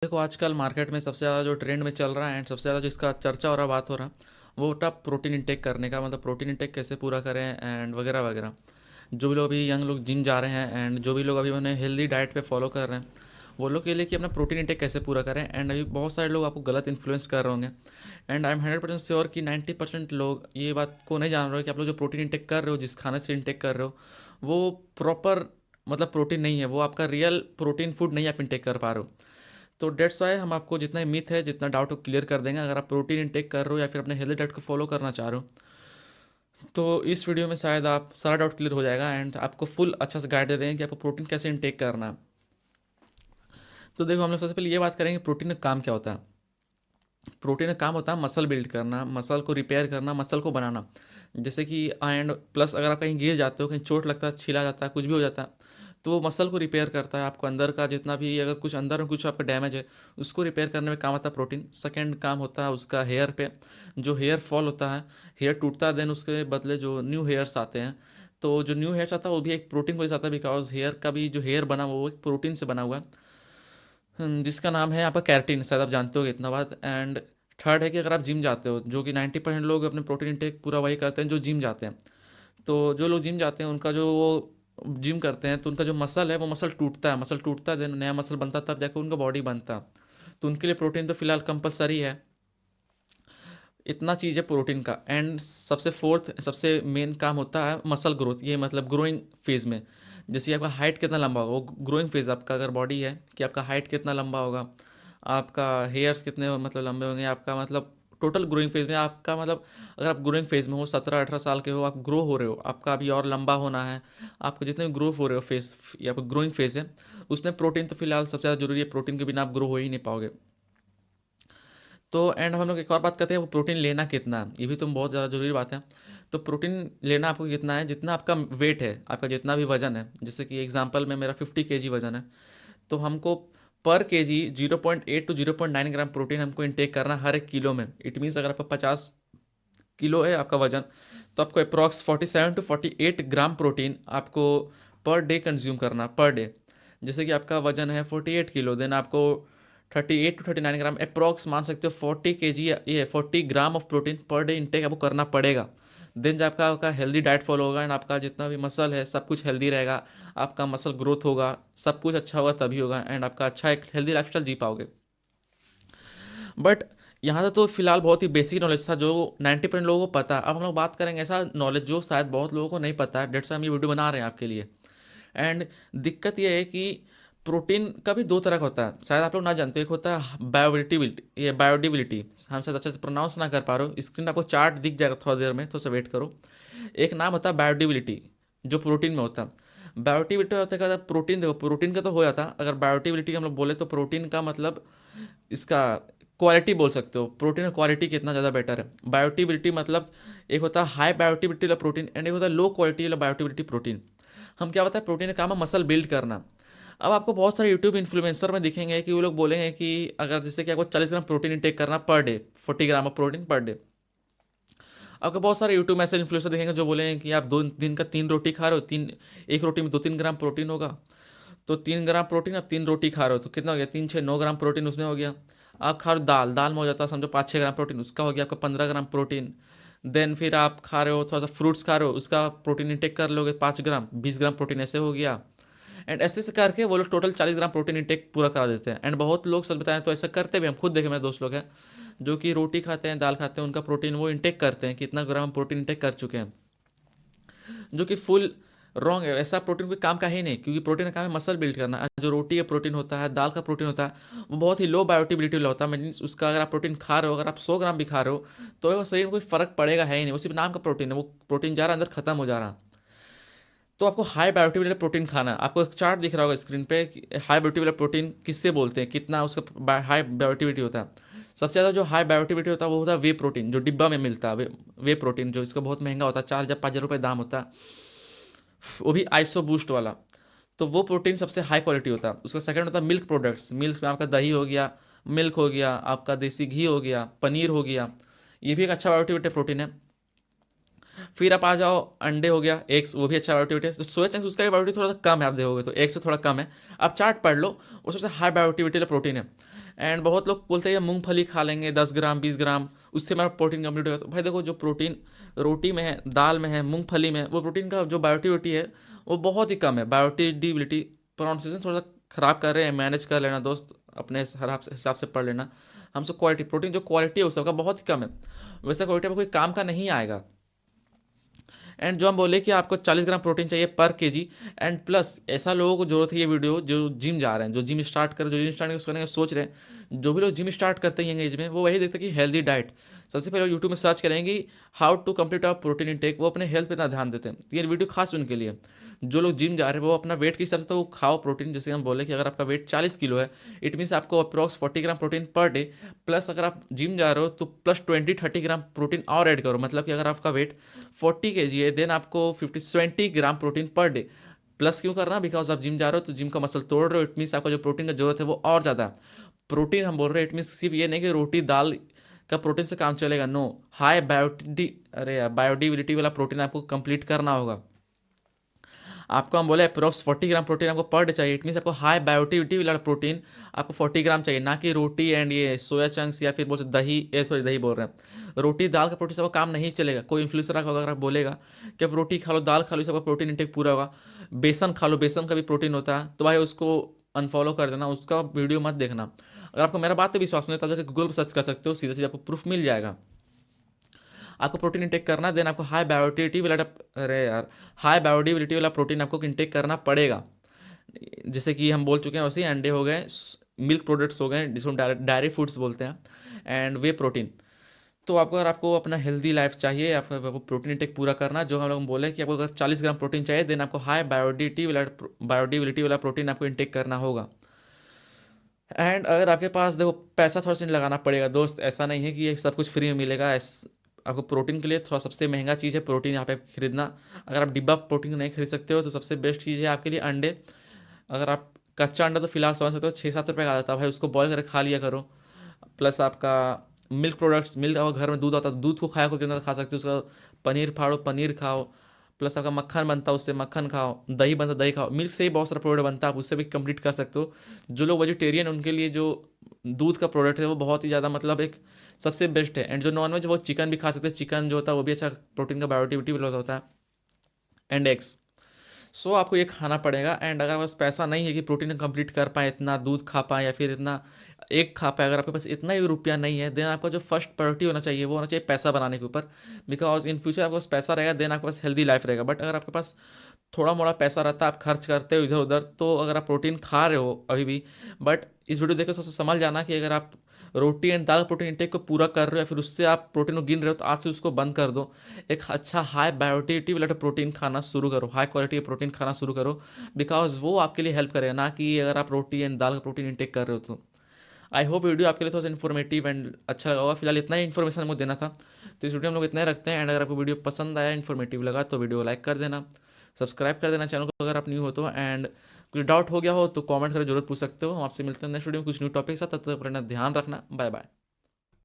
देखो आजकल मार्केट में सबसे ज़्यादा जो ट्रेंड में चल रहा है एंड सबसे ज़्यादा जिसका चर्चा हो रहा बात हो रहा वो होता प्रोटीन इंटेक करने का, मतलब प्रोटीन इंटेक कैसे पूरा करें एंड वगैरह वगैरह। जो भी लोग अभी यंग लोग जिम जा रहे हैं एंड जो भी लोग अभी उन्हें हेल्दी डाइट पे फॉलो कर रहे हैं वो लोग के लिए कि अपना प्रोटीन इंटेक कैसे पूरा करें। एंड अभी बहुत सारे लोग आपको गलत इन्फ्लुएंस कर रहे होंगे एंड आई एम 100% श्योर कि 90% लोग ये बात को नहीं जान रहे हो कि आप लोग जो प्रोटीन इंटेक कर रहे हो, जिस खाने से इंटेक कर रहे हो वो प्रॉपर मतलब प्रोटीन नहीं है, वो आपका रियल प्रोटीन फूड नहीं आप इंटेक कर पा रहे हो। तो डेट्स वाई हम आपको जितना मिथ है, जितना डाउट को क्लियर कर देंगे। अगर आप प्रोटीन इंटेक कर रहे हो या फिर अपने हेल्दी डाइट को फॉलो करना चाह रहे हो तो इस वीडियो में शायद आप सारा डाउट क्लियर हो जाएगा एंड आपको फुल अच्छा से गाइड दे देंगे कि आपको प्रोटीन कैसे इंटेक करना है। तो देखो हम लोग सबसे पहले ये बात करेंगे प्रोटीन का काम क्या होता है। प्रोटीन का काम होता है मसल बिल्ड करना, मसल को रिपेयर करना, मसल को बनाना। जैसे कि एंड प्लस अगर आप कहीं गिर जाते हो, कहीं चोट लगता है, छिला जाता है, कुछ भी हो जाता है तो वो मसल को रिपेयर करता है। आपको अंदर का जितना भी अगर कुछ अंदर में कुछ आपका डैमेज है उसको रिपेयर करने में काम आता है प्रोटीन। सेकेंड काम होता है उसका हेयर पे, जो हेयर फॉल होता है, हेयर टूटता है, देन उसके बदले जो न्यू हेयर्स आते हैं। तो जो न्यू हेयर्स आता है वो भी एक प्रोटीन को आता है, बिकॉज हेयर का भी जो हेयर बना हुआ वो एक प्रोटीन से बना हुआ है, जिसका नाम है आपका कैरेटीन। शायद आप जानते हो इतना बात। एंड थर्ड है कि अगर आप जिम जाते हो, जो कि 90% लोग अपने प्रोटीन इंटेक पूरा वही करते हैं जो जिम जाते हैं। तो जो लोग जिम जाते हैं उनका जो वो जिम करते हैं तो उनका जो मसल है वो मसल टूटता है, मसल टूटता है, देन नया मसल बनता है, तब जाकर उनका बॉडी बनता है। तो उनके लिए प्रोटीन तो फिलहाल कंपलसरी है। इतना चीज़ है प्रोटीन का। एंड सबसे फोर्थ सबसे मेन काम होता है मसल ग्रोथ, ये मतलब ग्रोइंग फेज में। जैसे आपका हाइट कितना लंबा होगा, वो ग्रोइंग फेज आपका अगर बॉडी है कि आपका हाइट कितना लंबा होगा, आपका हेयर्स कितने मतलब लंबे होंगे, आपका मतलब टोटल ग्रोइंग फेज में आपका मतलब अगर आप ग्रोइंग फेज में हो, 17-18 साल के हो, आप ग्रो हो रहे हो, आपका अभी और लंबा होना है, आपको जितने भी ग्रो हो रहे हो फेज या आपका ग्रोइंग फेज है उसमें प्रोटीन तो फिलहाल सबसे ज़्यादा जरूरी है। प्रोटीन के बिना आप ग्रो हो ही नहीं पाओगे। तो एंड हम लोग एक और बात करते हैं वो प्रोटीन लेना कितना है, ये भी तो बहुत ज़्यादा जरूरी बात है। तो प्रोटीन लेना आपको कितना है, जितना आपका वेट है, आपका जितना भी वजन है। जैसे कि एग्जांपल में मेरा 50 kg वजन है तो हमको पर केजी 0.8 to 0.9 ग्राम प्रोटीन हमको इंटेक करना हर एक किलो में। इट मीन्स अगर आपका 50 किलो है आपका वजन तो आपको अप्रॉक्स 47 to 48 ग्राम प्रोटीन आपको पर डे कंज्यूम करना पर डे। जैसे कि आपका वजन है 48 किलो, देन आपको 38 to 39 ग्राम अप्रॉक्स मान सकते हो 40 kg, ये 40 gram of protein per day intake आपको करना पड़ेगा। देन जब आपका हेल्दी डाइट फॉलो होगा एंड आपका जितना भी मसल है सब कुछ हेल्दी रहेगा, आपका मसल ग्रोथ होगा, सब कुछ अच्छा होगा तभी होगा एंड आपका अच्छा एक हेल्दी लाइफस्टाइल जी पाओगे। बट यहाँ से तो फिलहाल बहुत ही बेसिक नॉलेज था जो 90% लोगों को पता है। अब हम लोग बात करेंगे ऐसा नॉलेज जो शायद बहुत लोगों को नहीं पता है, डेट्स हम ये वीडियो बना रहे हैं आपके लिए। एंड दिक्कत ये है कि प्रोटीन का भी दो तरह का होता है, शायद आप लोग ना जानते हो। एक होता है बायोडिविलिटी, ये बायोडिविलिटी हम शायद अच्छे से प्रोनाउंस ना कर पा रहे हो, स्क्रीन पे आपको चार्ट दिख जाएगा थोड़ा देर में, थोड़ा सा वेट करो। एक नाम होता है बायोडिविलिटी जो प्रोटीन में होता है। बायोटिविटी होता है प्रोटीन, देखो प्रोटीन का तो हो जाता, अगर बायोटिविलिटी हम लोग बोले तो प्रोटीन का मतलब इसका क्वालिटी बोल सकते हो, प्रोटीन का क्वालिटी कितना ज़्यादा बेटर है। बायोटिबिलिटी मतलब एक होता है हाई बायोटिबिलिटी वाला प्रोटीन एंड एक होता है लो क्वालिटी वाला बायोटिबिलिटी प्रोटीन। हम क्या बताए, प्रोटीन का काम है मसल बिल्ड करना। अब आपको बहुत सारे यूट्यूब इन्फ्लुएंसर में दिखेंगे कि वो लोग बोलेंगे कि अगर जैसे कि आपको 40 ग्राम प्रोटीन इंटेक करना per day, 40 gram of protein per day. आपको बहुत सारे यूट्यूब में ऐसे इन्फ्लुएंसर दिखेंगे जो बोलेंगे कि आप 2 दिन का 3 रोटी खा रहे हो, तीन एक रोटी में 2-3 ग्राम प्रोटीन होगा। तो 3 ग्राम प्रोटीन, आप 3 रोटी खा रहे हो तो कितना हो गया, 3-6-9 ग्राम प्रोटीन उसमें हो गया। आप खा रहे हो दाल, दाल में हो जाता है समझो 5-6 ग्राम प्रोटीन, उसका हो गया आपका 15 ग्राम प्रोटीन। देन फिर आप खा रहे हो थोड़ा सा फ्रूट्स खा रहे हो, उसका प्रोटीन इंटेक कर लोगे 5 ग्राम, 20 ग्राम प्रोटीन ऐसे हो गया। एंड ऐसे से करके वो लोग टोटल 40 ग्राम प्रोटीन इंटेक पूरा करा देते हैं। एंड बहुत लोग सच बताएं तो ऐसा करते भी, हम खुद देखे, मेरे दोस्त लोग हैं जो कि रोटी खाते हैं, दाल खाते हैं, उनका प्रोटीन वो इंटेक करते हैं, कितना ग्राम प्रोटीन इंटेक कर चुके हैं, जो कि फुल रॉन्ग है। ऐसा प्रोटीन कोई काम का ही नहीं, क्योंकि प्रोटीन का काम है मसल बिल्ड करना। जो रोटी का प्रोटीन होता है, दाल का प्रोटीन होता है, वो बहुत ही लो बायोटिबिलिटी वाला होता है। मीन्स उसका अगर आप प्रोटीन खा रहे हो, अगर आप 100 ग्राम भी खा रहे हो तो वो शरीर में कोई फर्क पड़ेगा है ही नहीं, वो सिर्फ नाम का प्रोटीन है, वो प्रोटीन जा रहा है अंदर, खत्म हो जा रहा है। तो आपको हाई बायोटिबिलिटी प्रोटीन खाना है। आपको एक चार्ट दिख रहा होगा स्क्रीन पे, हाई बायोटिबिलिटी प्रोटीन किससे बोलते हैं, कितना उसका हाई बायोटिबिलिटी होता है। सबसे ज़्यादा जो हाई बायोटिबिलिटी होता है वो होता है वे प्रोटीन, जो डिब्बा में मिलता है, वे प्रोटीन, जो इसका बहुत महंगा होता है, 4,000-5,000 रुपये दाम होता है, वो भी आइसो बूस्ट वाला। तो वो प्रोटीन सबसे हाई क्वालिटी होता है। उसका सेकंड होता है मिल्क प्रोडक्ट्स, मिल्क में आपका दही हो गया, मिल्क हो गया, आपका देसी घी हो गया, पनीर हो गया, ये भी एक अच्छा बायोटिबिलिटी प्रोटीन है। फिर आप आ जाओ, अंडे हो गया, एग्स, वो भी अच्छा बायोटिबिलिटी है। सोया चंक्स उसका भी बायोटिबिलिटी थोड़ा सा कम है, आप देखोगे तो एग से थोड़ा कम है। आप चार्ट पढ़ लो, वो सबसे हाई बायोटिबिलिटी वाला प्रोटीन है। एंड बहुत लोग बोलते हैं मूंगफली खा लेंगे 10 ग्राम 20 ग्राम, उससे हमारा प्रोटीन कंप्लीट होगा। तो भाई देखो, जो प्रोटीन रोटी में है, दाल में है, मूंगफली में है, वो प्रोटीन का जो बायोटिविटी है वो बहुत ही कम है। बायोटिडिबिलिटी, प्रोनाउंसिएशन थोड़ा सा ख़राब कर रहे हैं, मैनेज कर लेना दोस्त, अपने हिसाब से पढ़ लेना। हमसे क्वालिटी प्रोटीन जो क्वालिटी है उस सबका बहुत ही कम है, वैसा क्वालिटी में कोई काम का नहीं आएगा। एंड जो हम बोले कि आपको 40 ग्राम प्रोटीन चाहिए पर केजी, एंड प्लस ऐसा लोगों को जरूरत है ये वीडियो जो जिम जा रहे हैं, जो जिम स्टार्ट कर, जो जिम स्टार्ट करने का सोच रहे हैं, जो भी लोग जिम स्टार्ट करते हैं यंग एज में, वो वही देखते हैं कि हेल्दी डाइट। सबसे पहले यूट्यूब में सर्च करेंगे how to complete our protein intake, वो अपने हेल्थ पे इतना ध्यान देते हैं। तो ये वीडियो खास उनके लिए। जो लोग जिम जा रहे हैं वो अपना वेट के हिसाब से तो खाओ प्रोटीन। जैसे हम बोले कि अगर आपका वेट 40 किलो है, इट मीन्स आपको approx 40 gram protein per day, plus अगर आप जिम जा रहे हो तो प्लस 20-30 ग्राम प्रोटीन और ऐड करो। मतलब कि अगर आपका वेट 40 kg है, देन आपको 70 gram protein per debt plus क्यों करना, बिकॉज आप जिम जा रहे हो तो जिम का मसल तोड़ रहे हो, इट मीन्स आपका जो प्रोटीन की जरूरत है वो और ज़्यादा है। प्रोटीन हम बोल रहे हैं, इट मीन्स सिर्फ ये नहीं कि रोटी दाल का प्रोटीन से काम चलेगा, नो, हाई बायोडिविलिटी वाला प्रोटीन आपको कंप्लीट करना होगा। आपको हम बोले अप्रोक्स 40 ग्राम प्रोटीन आपको पर डे चाहिए, इट मीन्स आपको हाई बायोटिविटी वाला प्रोटीन आपको 40 ग्राम चाहिए, ना कि रोटी एंड ये सोया चंक्स या फिर बोल दही, सॉरी दही बोल रहे हैं, रोटी दाल का प्रोटीन सबका काम नहीं चलेगा। कोई इन्फ्लुएंसर अगर बोलेगा कि आप रोटी खा लो, दाल खा लो, सबका प्रोटीन इंटेक पूरा होगा, बेसन खा लो, बेसन का भी प्रोटीन होता है, तो भाई उसको अनफॉलो कर देना, उसका वीडियो मत देखना। अगर आपको मेरा बात पे विश्वास नहीं, तब जाकर गूगल पर सर्च कर सकते हो, सीधे सीधे आपको प्रूफ मिल जाएगा। आपको प्रोटीन इंटेक करना है, देन आपको हाई बायोटिविटी वाला, अरे यार, हाई बायोडिविलिटी वाला प्रोटीन आपको इंटेक करना पड़ेगा। जैसे कि हम बोल चुके हैं, वैसे अंडे हो गए, मिल्क प्रोडक्ट्स हो गए जिसको डायरी फूड्स बोलते हैं, एंड वे प्रोटीन। तो आपको, अगर आपको अपना हेल्दी लाइफ चाहिए, आपको प्रोटीन इंटेक पूरा करना, जो हम लोग बोले कि आपको अगर 40 ग्राम प्रोटीन चाहिए, देन आपको हाई बायोडिविलिटी वाला प्रोटीन आपको इंटेक करना होगा। एंड अगर आपके पास देखो पैसा थोड़ा सा लगाना पड़ेगा दोस्त, ऐसा नहीं है कि ये सब कुछ फ्री में मिलेगा। आपको प्रोटीन के लिए थोड़ा सबसे महंगा चीज़ है प्रोटीन यहाँ पे खरीदना। अगर आप डिब्बा प्रोटीन नहीं खरीद सकते हो तो सबसे बेस्ट चीज़ है आपके लिए अंडे। अगर आप कच्चा अंडा तो फिलहाल समझ सकते हो 6-7 रुपये का आता है भाई, उसको बॉयल करके खा लिया करो। प्लस आपका मिल्क प्रोडक्ट्स, मिल्क, अगर घर में दूध आता है तो दूध को खाया को जितना खा सकते हो, उसका पनीर फाड़ो, पनीर खाओ। प्लस आपका मक्खन बनता है उससे, मक्खन खाओ, दही बनता है, दही खाओ। मिल्क से ही बहुत सारा प्रोडक्ट बनता है, आप उससे भी कंप्लीट कर सकते हो। जो लोग वेजिटेरियन उनके लिए जो दूध का प्रोडक्ट है वो बहुत ही ज़्यादा मतलब एक सबसे बेस्ट है। एंड जो नॉन वेज वो चिकन भी खा सकते हैं, चिकन जो होता है वो भी अच्छा प्रोटीन का बायोटिविटी वाला होता है, एंड एग्स। सो आपको ये खाना पड़ेगा। एंड अगर आपके पास पैसा नहीं है कि प्रोटीन कंप्लीट कर पाए, इतना दूध खा पाए या फिर इतना एग खा पाए, अगर आपके पास इतना ही रुपया नहीं है, देन आपका जो फर्स्ट प्रायोरिटी होना चाहिए वो होना चाहिए पैसा बनाने के ऊपर। बिकॉज इन फ्यूचर आपके पास पैसा रहेगा, देन आपके पास हेल्दी लाइफ रहेगा। बट अगर आपके पास थोड़ा मोड़ा पैसा रहता है, आप खर्च करते हो इधर उधर, तो अगर आप प्रोटीन खा रहे हो अभी भी, बट इस वीडियो देखकर सोच समझ जाना कि अगर आप रोटी एंड दाल प्रोटीन इंटेक को पूरा कर रहे हो या फिर उससे आप प्रोटीन को गिन रहे हो, तो आज से उसको बंद कर दो। एक अच्छा हाई बायोटिविटी वाला प्रोटीन खाना शुरू करो, हाई क्वालिटी प्रोटीन खाना शुरू करो, बिकॉज वो आपके लिए हेल्प करेगा, ना कि अगर आप रोटी एंड दाल का प्रोटीन इंटेक कर रहे हो तो। आई होप वीडियो आपके लिए थोड़ा सा इन्फॉर्मेटिव एंड अच्छा लगा होगा। फिलहाल इतना ही इन्फॉर्मेशन हमको देना था, तो इस वीडियो हम लोग इतना ही रखते हैं। एंड अगर आपको वीडियो पसंद आया, इन्फॉर्मेटिव लगा, तो वीडियो लाइक कर देना, सब्सक्राइब कर देना चैनल को अगर आप न्यू हो तो। एंड कुछ डाउट हो गया हो तो कमेंट करके जरूर पूछ सकते हो। हम आपसे मिलते हैं नेक्स्ट वीडियो में कुछ न्यू टॉपिक के साथ। तब तक अपना ध्यान रखना, बाय बाय।